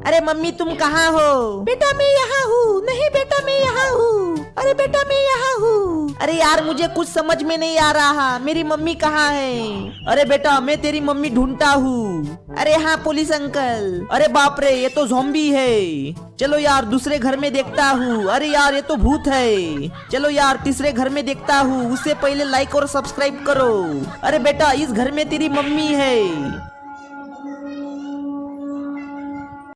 अरे मम्मी तुम कहाँ हो? बेटा मैं यहाँ हूँ। नहीं बेटा मैं यहाँ हूँ। अरे बेटा मैं यहाँ हूँ। अरे यार मुझे कुछ समझ में नहीं आ रहा, मेरी मम्मी कहाँ है? अरे बेटा मैं तेरी मम्मी ढूंढता हूँ। अरे हाँ पुलिस अंकल। अरे बाप रे ये तो ज़ॉम्बी है। चलो यार दूसरे घर में देखता हूँ। अरे यार ये तो भूत है। चलो यार तीसरे घर में देखता हूँ, उससे पहले लाइक और सब्सक्राइब करो। अरे बेटा इस घर में तेरी मम्मी है।